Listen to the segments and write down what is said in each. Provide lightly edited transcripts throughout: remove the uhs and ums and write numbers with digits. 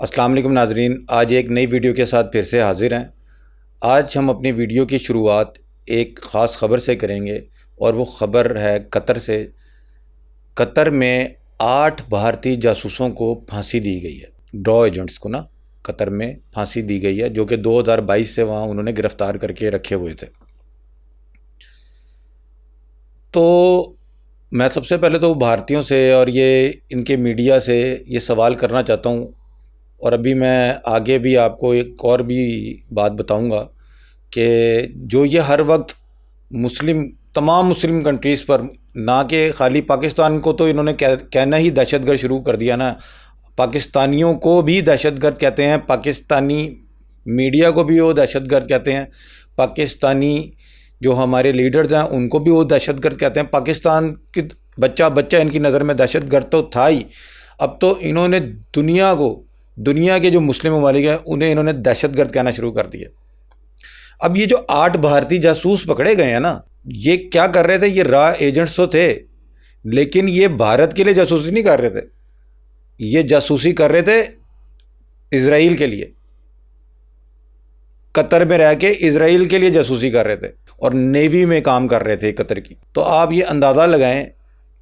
अस्सलाम वालेकुम नाजरीन, आज एक नई वीडियो के साथ फिर से हाजिर हैं। आज हम अपनी वीडियो की शुरुआत एक ख़ास ख़बर से करेंगे और वो ख़बर है कतर से। कतर में 8 भारतीय जासूसों को फांसी दी गई है। ड्रॉ एजेंट्स को ना कतर में फांसी दी गई है, जो कि 2022 से वहाँ उन्होंने गिरफ़्तार करके रखे हुए थे। तो मैं सबसे पहले तो भारतीयों से और ये इनके मीडिया से ये सवाल करना चाहता हूँ, और अभी मैं आगे भी आपको एक और भी बात बताऊंगा कि जो ये हर वक्त तमाम मुस्लिम कंट्रीज़ पर, ना कि खाली पाकिस्तान को तो इन्होंने कहना ही दहशतगर्द शुरू कर दिया ना, पाकिस्तानियों को भी दहशतगर्द कहते हैं, पाकिस्तानी मीडिया को भी वो दहशतगर्द कहते हैं, पाकिस्तानी जो हमारे लीडर्स हैं उनको भी वो दहशतगर्द कहते हैं। पाकिस्तान की बच्चा इनकी नज़र में दहशतगर्द तो था ही, अब तो इन्होंने दुनिया के जो मुस्लिम ममालिक हैं उन्हें इन्होंने दहशतगर्द कहना शुरू कर दिया। अब ये जो 8 भारतीय जासूस पकड़े गए हैं ना, ये क्या कर रहे थे? ये रॉ एजेंट्स तो थे, लेकिन ये भारत के लिए जासूसी नहीं कर रहे थे, ये जासूसी कर रहे थे इजराइल के लिए। कतर में रह के इजराइल के लिए जासूसी कर रहे थे और नेवी में काम कर रहे थे कतर की। तो आप ये अंदाज़ा लगाएं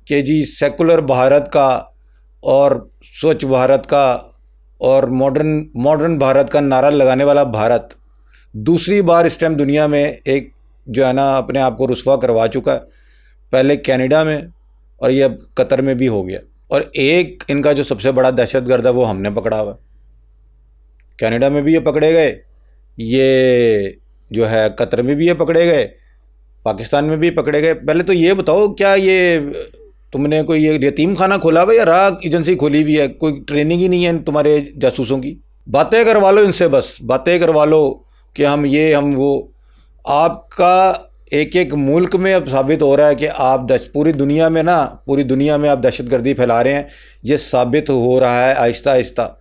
कि जी सेकुलर भारत का और स्वच्छ भारत का और मॉडर्न भारत का नारा लगाने वाला भारत दूसरी बार इस टाइम दुनिया में एक जो है ना अपने आप को रुस्वा करवा चुका है। पहले कनाडा में और ये अब कतर में भी हो गया। और एक इनका जो सबसे बड़ा दहशतगर्द है वो हमने पकड़ा हुआ। कनाडा में भी ये पकड़े गए, ये जो है कतर में भी ये पकड़े गए, पाकिस्तान में भी पकड़े गए। पहले तो ये बताओ, क्या ये तुमने कोई ये यतीम खाना खोला हुआ या राह एजेंसी खोली हुई है? कोई ट्रेनिंग ही नहीं है तुम्हारे जासूसों की? बातें करवा लो इनसे, बस बातें करवा लो कि हम ये हम वो। आपका एक एक मुल्क में अब साबित हो रहा है कि आप पूरी दुनिया में आप दहशतगर्दी फैला रहे हैं। ये साबित हो रहा है आहिस्ता आहिस्ता।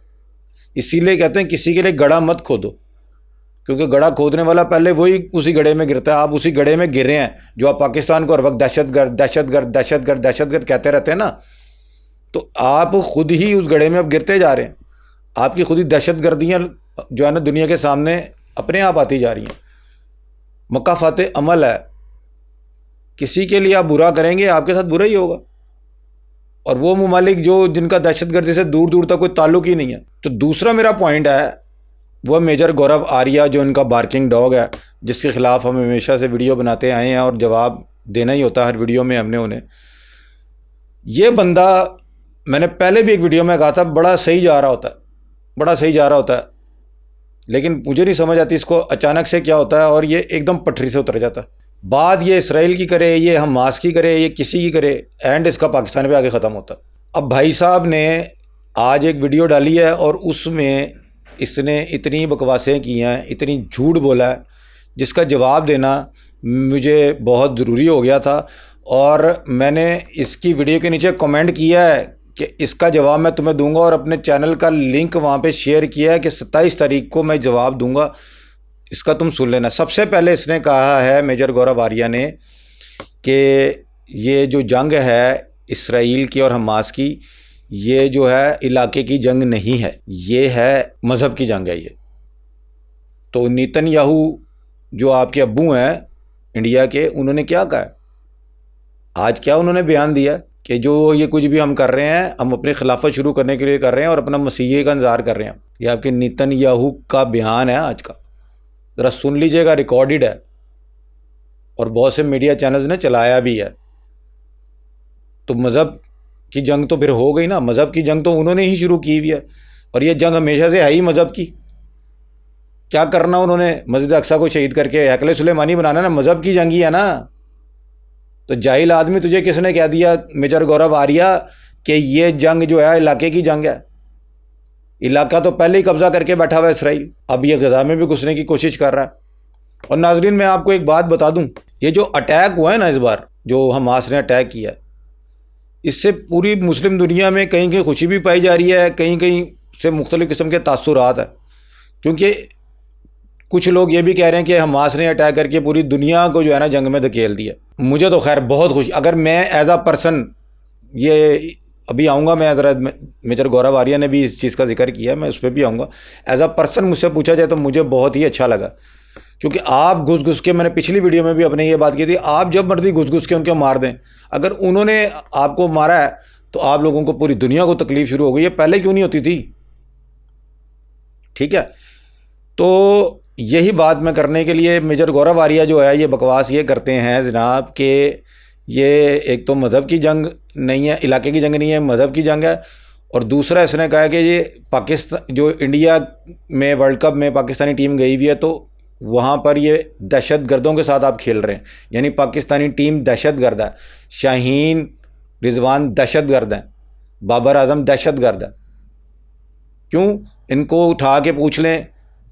इसीलिए कहते हैं किसी के लिए गड्ढा मत खोदो, क्योंकि गड्ढा खोदने वाला पहले वही उसी गड्ढे में गिरता है। आप उसी गड्ढे में गिर रहे हैं जो आप पाकिस्तान को हर वक्त दहशतगर्द कहते रहते हैं ना, तो आप खुद ही उस गड्ढे में अब गिरते जा रहे हैं। आपकी खुद ही दहशतगर्दियाँ जो है ना दुनिया के सामने अपने आप आती जा रही हैं। मकाफात अमल है, किसी के लिए आप बुरा करेंगे आपके साथ बुरा ही होगा। और वो ममालिक जिनका दहशतगर्दी से दूर दूर तक कोई ताल्लुक ही नहीं है। तो दूसरा मेरा पॉइंट है वह मेजर गौरव आर्या, जो इनका बार्किंग डॉग है, जिसके ख़िलाफ़ हम हमेशा से वीडियो बनाते आए हैं और जवाब देना ही होता है हर वीडियो में हमने उन्हें। ये बंदा, मैंने पहले भी एक वीडियो में कहा था, बड़ा सही जा रहा होता है, लेकिन मुझे नहीं समझ आती इसको अचानक से क्या होता है और ये एकदम पटरी से उतर जाता है। बात ये इसराइल की करे, ये हमास की करे, ये किसी की करे, एंड इसका पाकिस्तान पे आके ख़त्म होता है। अब भाई साहब ने आज एक वीडियो डाली है और उसमें इसने इतनी बकवासें की हैं, इतनी झूठ बोला है, जिसका जवाब देना मुझे बहुत ज़रूरी हो गया था। और मैंने इसकी वीडियो के नीचे कमेंट किया है कि इसका जवाब मैं तुम्हें दूंगा, और अपने चैनल का लिंक वहाँ पे शेयर किया है कि 27 तारीख को मैं जवाब दूंगा, इसका तुम सुन लेना। सबसे पहले इसने कहा है मेजर गौरव आर्या ने कि ये जो जंग है इसराइल की और हमास की, ये जो है इलाके की जंग नहीं है, ये है मज़हब की जंग है ये। तो नेतन्याहू जो आपके अब्बू हैं इंडिया के, उन्होंने क्या कहा है आज? क्या उन्होंने बयान दिया कि जो ये कुछ भी हम कर रहे हैं, हम अपनी खिलाफत शुरू करने के लिए कर रहे हैं और अपना मसीहे का इंतज़ार कर रहे हैं। ये आपके नेतन्याहू का बयान है आज का, ज़रा सुन लीजिएगा, रिकॉर्डेड है और बहुत से मीडिया चैनल्स ने चलाया भी है। तो मज़हब की जंग तो फिर हो गई ना, मज़हब की जंग तो उन्होंने ही शुरू की हुई है और ये जंग हमेशा से है ही मज़हब की। क्या करना उन्होंने? मस्जिद अक्सा को शहीद करके हैकले सुलेमानी बनाना ना, मज़हब की जंग ही है ना। तो जाहिल आदमी, तुझे किसने कह दिया मेजर गौरव आर्या कि ये जंग जो है इलाके की जंग है? इलाका तो पहले ही कब्जा करके बैठा हुआ है इसराइल, अब ये गजा में भी घुसने की कोशिश कर रहा है। और नाजरीन, मैं आपको एक बात बता दूं, ये जो अटैक हुआ है ना इस बार, जो हमास ने अटैक किया, इससे पूरी मुस्लिम दुनिया में कहीं कहीं खुशी भी पाई जा रही है, कहीं कहीं से मुख्तलिफ़ किस्म के तासुरात है। क्योंकि कुछ लोग ये भी कह रहे हैं कि हमास ने अटैक करके पूरी दुनिया को जो है ना जंग में धकेल दिया। मुझे तो खैर बहुत खुशी, अगर मैं एज आ पर्सन ये अभी आऊँगा मैं, ज़रा मेजर गौरव आर्या ने भी इस चीज़ का जिक्र किया, मैं उस पर भी आऊँगा। एज अ पर्सन मुझसे पूछा जाए तो मुझे बहुत ही अच्छा लगा, क्योंकि आप घुस घुस के, मैंने पिछली वीडियो में भी अपने ये बात की थी, आप जब मर्जी घुस घुस के उनको मार दें। अगर उन्होंने आपको मारा है तो आप लोगों को पूरी दुनिया को तकलीफ शुरू हो गई है, पहले क्यों नहीं होती थी? ठीक है, तो यही बात मैं करने के लिए, मेजर गौरव आर्या जो है ये बकवास ये करते हैं जनाब कि ये एक तो मज़हब की जंग नहीं है, इलाके की जंग नहीं है, मज़हब की जंग है। और दूसरा इसने कहा कि ये पाकिस्तान, जो इंडिया में वर्ल्ड कप में पाकिस्तानी टीम गई हुई है, तो वहाँ पर ये दहशत गर्दों के साथ आप खेल रहे हैं, यानी पाकिस्तानी टीम दहशत गर्द है। शाहीन रिजवान दहशत गर्द है, बाबर आजम दहशत गर्द है। क्यों? इनको उठा के पूछ लें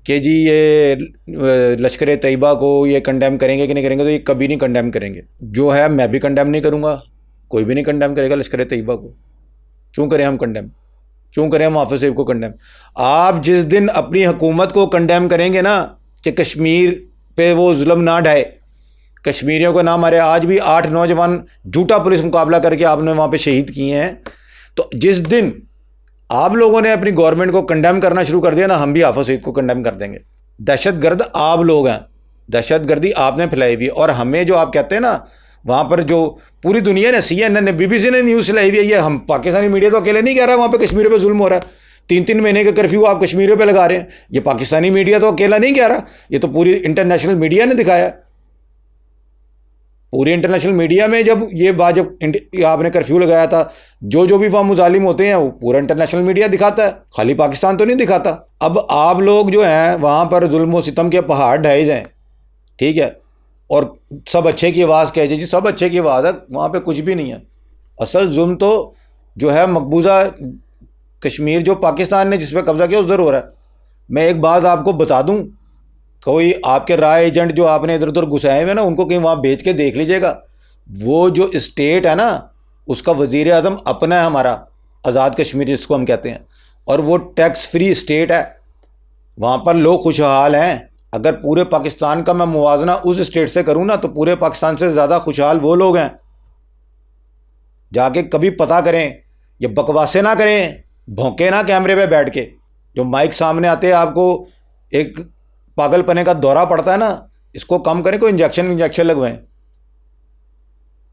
कि जी ये लश्कर तैयबा को ये कंडेम करेंगे कि नहीं करेंगे, तो ये कभी नहीं कंडेम करेंगे। जो है मैं भी कंडेम नहीं करूँगा, कोई भी नहीं कंडेम करेगा लश्कर तैयबा को। क्यों करें हम कंडेम? क्यों करें हम हाफिज सईद को कंडेम? आप जिस दिन अपनी हुकूमत को कंडेम करेंगे ना कि कश्मीर पे वो जुल्म ना ढाए, कश्मीरियों को ना मारे, आज भी 8 नौजवान झूठा पुलिस मुकाबला करके आपने वहाँ पे शहीद किए हैं, तो जिस दिन आप लोगों ने अपनी गवर्नमेंट को कंडेम करना शुरू कर दिया ना, हम भी हाफिज सईद को कंडेम कर देंगे। दहशत गर्द आप लोग हैं, दहशत गर्दी आपने फैलाई हुई है। और हमें जो आप कहते हैं ना, वहाँ पर जो पूरी दुनिया ने, CNN ने, BBC ने न्यूज़ चलाई हुई है, ये हम पाकिस्तानी मीडिया तो अकेले नहीं कह रहा वहाँ पे कश्मीर पे जुल्म हो रहा है। 3-3 महीने का कर्फ्यू आप कश्मीर पे लगा रहे हैं, ये पाकिस्तानी मीडिया तो अकेला नहीं कह रहा, ये तो पूरी इंटरनेशनल मीडिया ने दिखाया। पूरी इंटरनेशनल मीडिया में जब ये बात, जब आपने कर्फ्यू लगाया था, जो भी वहाँ मुजालिम होते हैं वो पूरा इंटरनेशनल मीडिया दिखाता है, खाली पाकिस्तान तो नहीं दिखाता। अब आप लोग जो हैं वहाँ पर जुल्म व सितम के पहाड़ ढाए जाएँ, ठीक है, और सब अच्छे की आवाज़ कह जी सब अच्छे की आवाज़ है, वहाँ पे कुछ भी नहीं है। असल जुल्म तो जो है मकबूजा कश्मीर, जो पाकिस्तान ने जिस पे कब्जा किया उधर हो रहा है। मैं एक बात आपको बता दूं, कोई आपके राय एजेंट जो आपने इधर उधर घुसाए हुए ना, उनको कहीं वहाँ भेज के देख लीजिएगा। वो जो स्टेट है ना, उसका वज़ीर आज़म अपना है हमारा, आज़ाद कश्मीर जिसको हम कहते हैं, और वो टैक्स फ्री स्टेट है, वहाँ पर लोग खुशहाल हैं। अगर पूरे पाकिस्तान का मैं मुवाजना उस स्टेट से करूँ ना, तो पूरे पाकिस्तान से ज़्यादा खुशहाल वो लोग हैं। जाके कभी पता करें, ये बकवासें ना करें, भौंके ना कैमरे पे बैठ के। जो माइक सामने आते हैं आपको एक पागलपने का दौरा पड़ता है ना, इसको कम करें, कोई इंजेक्शन लगवाएं,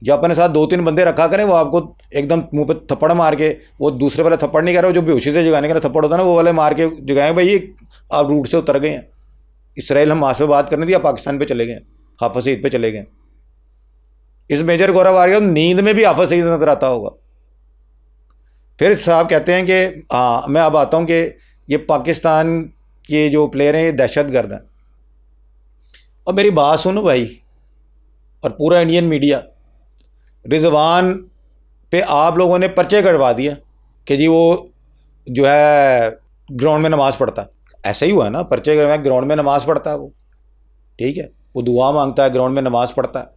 या अपने साथ 2-3 बंदे रखा करें, वो आपको एकदम मुंह पे थप्पड़ मार के, वो दूसरे वाले थप्पड़ नहीं कह रहा, वो जो बेहोशी से जगाने का थप्पड़ होता है ना, वो वाले मार के जगाएं, भाई आप रूट से उतर गए हैं, इसराइल हम वहाँ से बात करने दिया, पाकिस्तान पे चले गए, हाफिज सईद पे चले गए। इस मेजर गौरव आर्या नींद में भी हाफिज सईद नजर आता होगा। फिर साहब कहते हैं कि हाँ, मैं अब आता हूँ कि ये पाकिस्तान के जो प्लेयर हैं ये दहशत गर्द हैं। और मेरी बात सुनो भाई, और पूरा इंडियन मीडिया, रिजवान पे आप लोगों ने पर्चे कटवा दिया कि जी वो जो है ग्राउंड में नमाज़ पढ़ता है। ऐसा ही हुआ है ना, पर्चे कटवाए, ग्राउंड में नमाज़ पढ़ता है वो, ठीक है, वो दुआ मांगता है, ग्राउंड में नमाज़ पढ़ता है।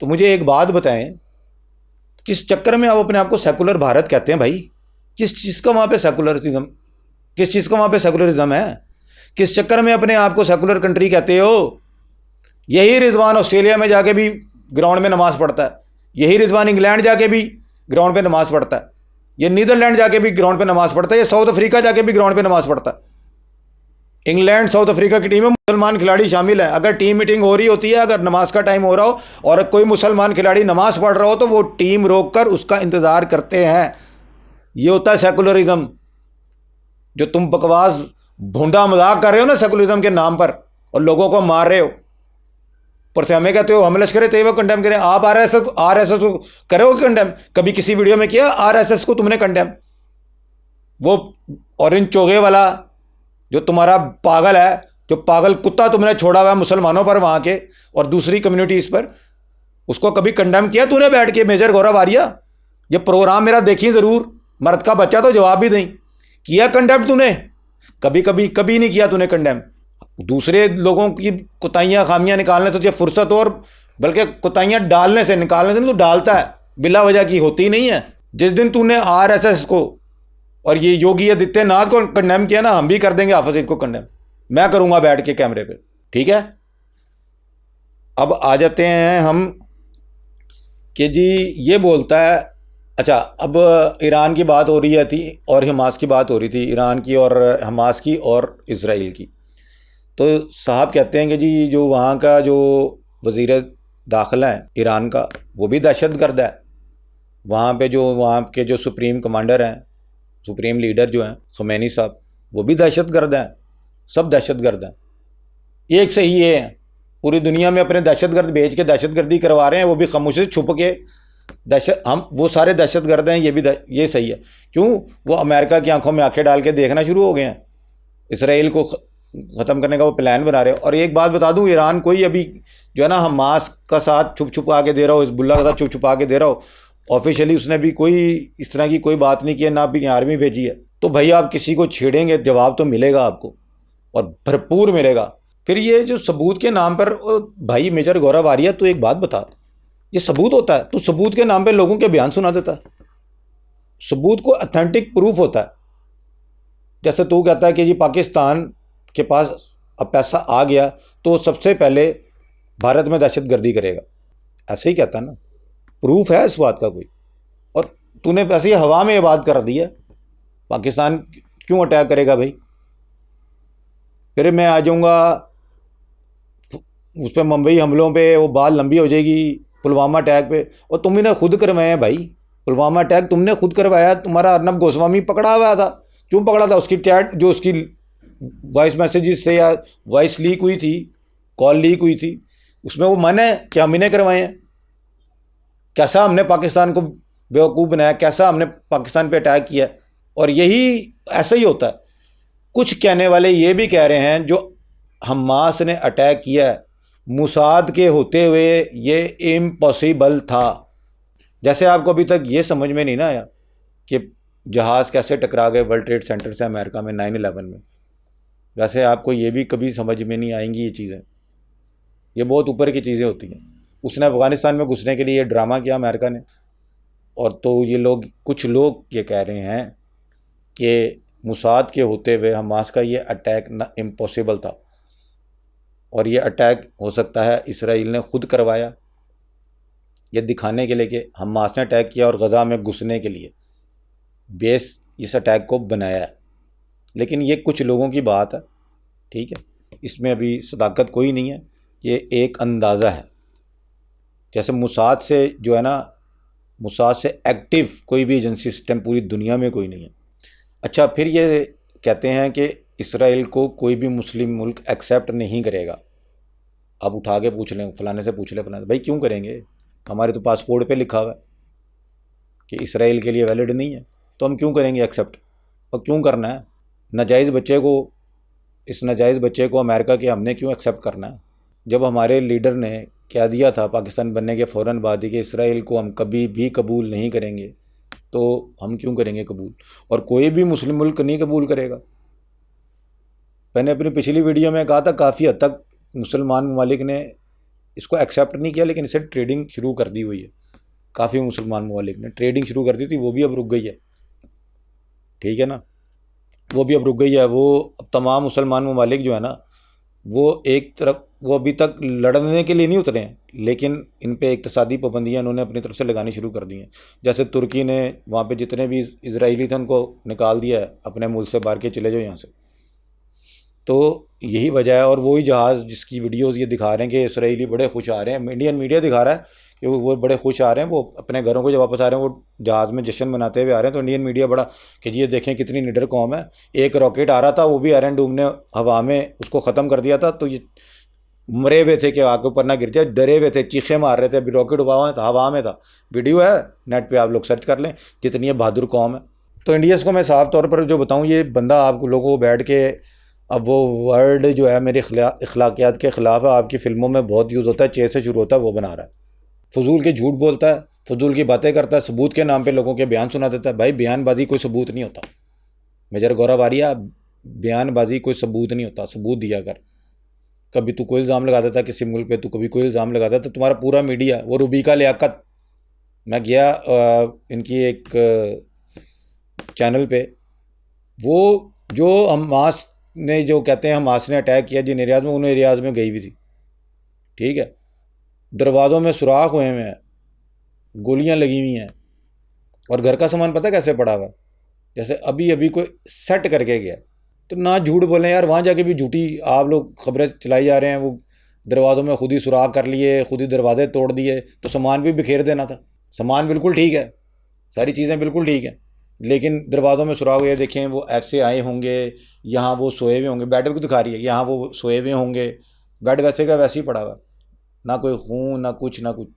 तो मुझे एक बात बताएं, किस चक्कर में आप अपने आप को सेकुलर भारत कहते हैं भाई? किस चीज़ का वहाँ पे सेकुलरिज्म, किस चीज़ का वहाँ पे सेकुलरिज्म है? किस चक्कर में अपने आप को सेकुलर कंट्री कहते हो? यही रिजवान ऑस्ट्रेलिया में जाके भी ग्राउंड में नमाज़ पढ़ता है, यही रिजवान इंग्लैंड जाके भी ग्राउंड पे नमाज़ पढ़ता है, ये नीदरलैंड जाके भी ग्राउंड पे नमाज़ पढ़ता है, ये साउथ अफ्रीका जाके भी ग्राउंड पे नमाज़ पढ़ता है। इंग्लैंड साउथ अफ्रीका की टीम में मुसलमान खिलाड़ी शामिल हैं। अगर टीम मीटिंग हो रही होती है, अगर नमाज का टाइम हो रहा हो और कोई मुसलमान खिलाड़ी नमाज पढ़ रहा हो, तो वो टीम रोककर उसका इंतज़ार करते हैं। ये होता है सेकुलरिज्म। जो तुम बकवास भूंडा मजाक कर रहे हो ना सेकुलरिज्म के नाम पर, और लोगों को मार रहे हो, पर से हमें कहते हो हम लश्कर तैयबा कंडेम करें। आप आरएसएस को करो कंडेम? कभी किसी वीडियो में किया आरएसएस को तुमने कंडेम? वो ऑरेंज चोगे वाला जो तुम्हारा पागल है, जो पागल कुत्ता तुमने छोड़ा हुआ है मुसलमानों पर वहाँ के और दूसरी कम्युनिटीज़ पर, उसको कभी कंडेम किया तूने बैठ के? मेजर गौरव आर्या, ये प्रोग्राम मेरा देखिए ज़रूर, मर्द का बच्चा तो जवाब भी दें, किया कंडेम तूने? कभी नहीं किया तूने कंडेम। दूसरे लोगों की कुताइयाँ खामियाँ निकालने से तुझे फुर्सत हो, और बल्कि कुताइयाँ डालने से निकालने से तू डालता है, बिला वजह की होती नहीं है। जिस दिन तूने आरएसएस को और ये योगी आदित्यनाथ को कंडेम किया ना, हम भी कर देंगे हाफिज सईद को कंडेम। मैं करूंगा बैठ के कैमरे पे, ठीक है? अब आ जाते हैं हम कि जी ये बोलता है अच्छा, अब ईरान की बात हो रही है थी और हमास की बात हो रही थी, ईरान की और हमास की और इसराइल की। तो साहब कहते हैं कि जी जो वहाँ का जो वज़ीर दाखिला है ईरान का, वो भी दहशत गर्द है। वहाँ पे जो वहाँ के जो सुप्रीम कमांडर हैं, सुप्रीम लीडर जो हैं खमैनी साहब, वो भी दहशत गर्द हैं। सब दहशत गर्द हैं। एक सही ये हैं, पूरी दुनिया में अपने दहशत गर्द भेज के दहशत गर्दी करवा रहे हैं, वो भी खामोशी से छुप के। दहशत हम वो सारे दहशत गर्द हैं, ये भी ये सही है। क्यों? वो अमेरिका की आंखों में आंखें डाल के देखना शुरू हो गए हैं। इसराइल को ख़त्म करने का वो प्लान बना रहे हो। और एक बात बता दूं, ईरान कोई अभी जो है ना हमास का साथ छुप छुपा के दे रहा हो, हिजबुल्लाह का साथ छुप छुपा के दे रहा हो, ऑफिशियली उसने भी कोई इस तरह की कोई बात नहीं की है, ना अपनी आर्मी भेजी है। तो भाई आप किसी को छेड़ेंगे, जवाब तो मिलेगा आपको, और भरपूर मिलेगा। फिर ये जो सबूत के नाम पर, भाई मेजर गौरव आर्या, तो एक बात बता, ये सबूत होता है? तो सबूत के नाम पे लोगों के बयान सुना देता है। सबूत को ऑथेंटिक प्रूफ होता है। जैसे तू कहता है कि जी पाकिस्तान के पास अब पैसा आ गया तो सबसे पहले भारत में दहशत गर्दी करेगा, ऐसे ही कहता है ना। प्रूफ है इस बात का कोई? और तूने वैसे ही हवा में ये बात कर दी है। पाकिस्तान क्यों अटैक करेगा भाई? फिर मैं आ जाऊँगा उस पर, मुंबई हमलों पे, वो बात लंबी हो जाएगी, पुलवामा अटैक पे। और तुम ने खुद करवाए हैं भाई, पुलवामा अटैक तुमने खुद करवाया। तुम्हारा अर्नब गोस्वामी पकड़ा हुआ था। क्यों पकड़ा था? उसकी चैट, जो उसकी वॉइस मैसेजेस थे या वॉइस लीक हुई थी, कॉल लीक हुई थी, उसमें वो मन है कि हम इन्हें करवाए हैं। कैसा हमने पाकिस्तान को बेवकूफ़ बनाया, कैसा हमने पाकिस्तान पे अटैक किया। और यही ऐसा ही होता है। कुछ कहने वाले ये भी कह रहे हैं जो हमास ने अटैक किया है, मुसाद के होते हुए ये इम्पॉसिबल था। जैसे आपको अभी तक ये समझ में नहीं ना आया कि जहाज़ कैसे टकरा गए वर्ल्ड ट्रेड सेंटर से अमेरिका में 9/11 में, वैसे आपको ये भी कभी समझ में नहीं आएंगी ये चीज़ें। ये बहुत ऊपर की चीज़ें होती हैं। उसने अफ़गानिस्तान में घुसने के लिए ये ड्रामा किया अमेरिका ने। और तो ये लोग, कुछ लोग ये कह रहे हैं कि मुसाद के होते हुए हमास का ये अटैक ना इम्पॉसिबल था, और ये अटैक हो सकता है इसराइल ने खुद करवाया, ये दिखाने के लिए कि हमास ने अटैक किया और गज़ा में घुसने के लिए बेस इस अटैक को बनाया है। लेकिन ये कुछ लोगों की बात है, ठीक है, इसमें अभी सदाकत कोई नहीं है, ये एक अंदाज़ा है। जैसे मुसाद से जो है ना, मुसाद से एक्टिव कोई भी एजेंसी सिस्टम पूरी दुनिया में कोई नहीं है। अच्छा, फिर ये कहते हैं कि इसराइल को कोई भी मुस्लिम मुल्क एक्सेप्ट नहीं करेगा। आप उठा के पूछ लें, फलाने से पूछ लें, फलाने, भाई क्यों करेंगे? हमारे तो पासपोर्ट पे लिखा हुआ है कि इसराइल के लिए वैलिड नहीं है, तो हम क्यों करेंगे एक्सेप्ट? और क्यों करना है? नाजायज़ बच्चे को, इस नाजायज़ बच्चे को अमेरिका के हमने क्यों एक्सेप्ट करना है? जब हमारे लीडर ने कह दिया था पाकिस्तान बनने के फ़ौरन बाद ही कि इसराइल को हम कभी भी कबूल नहीं करेंगे, तो हम क्यों करेंगे कबूल? और कोई भी मुस्लिम मुल्क नहीं कबूल करेगा। मैंने अपनी पिछली वीडियो में कहा था, काफ़ी हद तक मुसलमान ममालिक ने इसको एक्सेप्ट नहीं किया, लेकिन इसे ट्रेडिंग शुरू कर दी हुई है। काफ़ी मुसलमान ममालिक ने ट्रेडिंग शुरू कर दी थी, वो भी अब रुक गई है, ठीक है ना, वो भी अब रुक गई है। वो अब तमाम मुसलमान ममालिक जो है ना, वो एक तरफ, वो अभी तक लड़ने के लिए नहीं उतरे हैं, लेकिन इन पे इक़्तिसादी पाबंदियाँ उन्होंने अपनी तरफ से लगानी शुरू कर दी हैं। जैसे तुर्की ने वहाँ पे जितने भी इजरायली थे उनको निकाल दिया है अपने मुल्क से, बाहर के चले जाओ यहाँ से। तो यही वजह है। और वही जहाज़ जिसकी वीडियोज़ ये दिखा रहे हैं कि इसराइली बड़े खुश आ रहे हैं, इंडियन मीडिया दिखा रहा है कि वो बड़े खुश आ रहे हैं, वो अपने घरों को जब वापस आ रहे हैं वो जहाज़ में जश्न मनाते हुए आ रहे हैं। तो इंडियन मीडिया बड़ा कि जी ये देखें कितनी निडर कौम है। एक रॉकेट आ रहा था, वो भी आयरन डूम ने हवा में उसको ख़त्म कर दिया था, तो ये मरे हुए थे कि आगे ऊपर ना गिर जाए, डरे हुए थे, चीखे मार रहे थे। अभी रॉकेट हवा में था, वीडियो है नेट पर, आप लोग सर्च कर लें, जितनी ये बहादुर कौम है। तो इंडियंस को मैं साफ तौर पर जो बताऊँ, ये बंदा आप लोगों को बैठ के, अब वो वर्ड जो है मेरे अखलाकियात के ख़िलाफ़ है, आपकी फ़िल्मों में बहुत यूज़ होता है, चे से शुरू होता है, वो बना रहा है, फजूल के झूठ बोलता है, फजूल की बातें करता है, सबूत के नाम पे लोगों के बयान सुना देता है। भाई बयानबाजी कोई सबूत नहीं होता। मेजर गौरव आर्या, बयानबाजी कोई सबूत नहीं होता, सबूत दिया कर। कभी तू कोई इल्ज़ाम लगा देता किसी मुल्क पे, तू कभी कोई इल्ज़ाम लगा देता, तो तुम्हारा पूरा मीडिया, वो रूबिका लियाकत, मैं गया इनकी एक चैनल पे, वो जो हमास ने जो कहते हैं हमास ने अटैक किया जिन एरियाज़ में, उन एरियाज़ में गई हुई थी, ठीक है, दरवाज़ों में सुराख हुए हैं, गोलियां लगी हुई हैं, और घर का सामान पता कैसे पड़ा हुआ है, जैसे अभी अभी कोई सेट करके गया। तो ना झूठ बोलें यार, वहाँ जाके भी झूठी आप लोग खबरें चलाई जा रहे हैं। वो दरवाज़ों में खुद ही सुराख कर लिए, खुद ही दरवाजे तोड़ दिए, तो सामान भी बिखेर देना था। सामान बिल्कुल ठीक है, सारी चीज़ें बिल्कुल ठीक हैं, लेकिन दरवाज़ों में सुराख हुए देखें, वो ऐसे आए होंगे, यहाँ वो सोए हुए होंगे, बेड भी दिखा रही है कि यहाँ वो सोए हुए होंगे, बेड वैसे का वैसे ही पड़ा हुआ, ना कोई खून ना कुछ ना कुछ।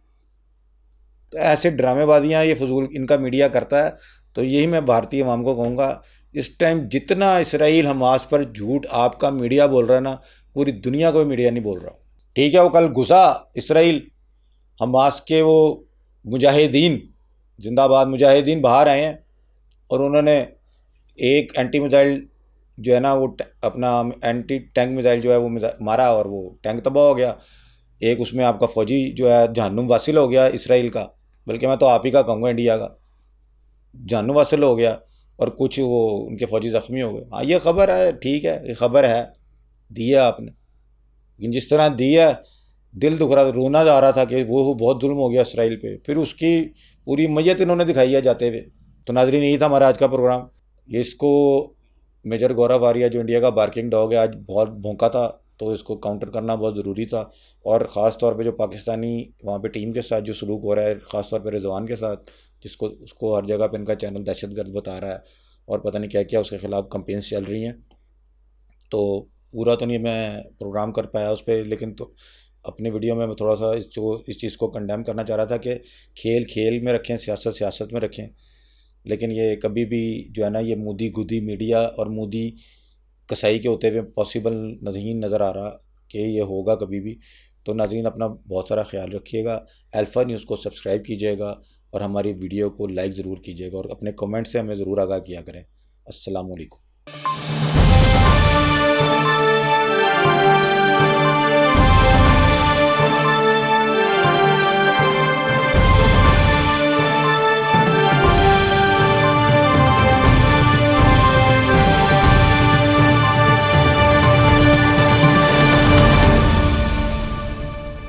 तो ऐसे ड्रामेबाजियाँ ये फजूल इनका मीडिया करता है। तो यही मैं भारतीय अवाम को कहूँगा, इस टाइम जितना इसराइल हमास पर झूठ आपका मीडिया बोल रहा है ना, पूरी दुनिया को मीडिया नहीं बोल रहा। ठीक है, वो कल घुसा इसराइल, हमास के वो मुजाहिदीन, जिंदाबाद मुजाहिदीन बाहर आए हैं, और उन्होंने एक एंटी मिसाइल जो है ना, वो अपना एंटी टैंक मिसाइल जो है वो मारा, और वो टैंक तबाह हो गया। एक उसमें आपका फ़ौजी जो है जहन्नुम वासिल हो गया इसराइल का, बल्कि मैं तो आप ही का कहूँगा इंडिया का, जहन्नुम वासिल हो गया, और कुछ वो उनके फ़ौजी ज़ख्मी हो गए। हाँ, ये खबर है, ठीक है, ये खबर है, दी है आपने, लेकिन जिस तरह दी है, दिल दुख रहा, रोना जा रहा था कि वो बहुत जुल्म हो गया इसराइल पे। फिर उसकी पूरी मैयत इन्होंने दिखाई है जाते हुए। तो नाज़रीन, यही था हमारा आज का प्रोग्राम। ये इसको मेजर गौरव आर्या जो इंडिया का बार्किंग डॉग है, आज बहुत भौंका था, तो इसको काउंटर करना बहुत ज़रूरी था। और ख़ास तौर पे जो पाकिस्तानी वहाँ पे टीम के साथ जो सलूक हो रहा है, ख़ास तौर पे रिजवान के साथ, जिसको उसको हर जगह पे इनका चैनल दहशतगर्द बता रहा है और पता नहीं क्या क्या उसके ख़िलाफ़ कंपेन्स चल रही हैं। तो पूरा तो नहीं मैं प्रोग्राम कर पाया उस पर, लेकिन तो अपनी वीडियो में मैं थोड़ा सा इस चीज़ को कंडेम करना चाह रहा था कि खेल खेल में रखें, सियासत सियासत में रखें। लेकिन ये कभी भी जो है ना, ये मुदी गुदी मीडिया और मुदी कसाई के होते हुए पॉसिबल नहीं नज़र आ रहा कि ये होगा कभी भी। तो नाज़रीन, अपना बहुत सारा ख्याल रखिएगा, अल्फ़ा न्यूज़ को सब्सक्राइब कीजिएगा और हमारी वीडियो को लाइक ज़रूर कीजिएगा, और अपने कमेंट से हमें ज़रूर आगाह किया करें। अस्सलाम वालेकुम।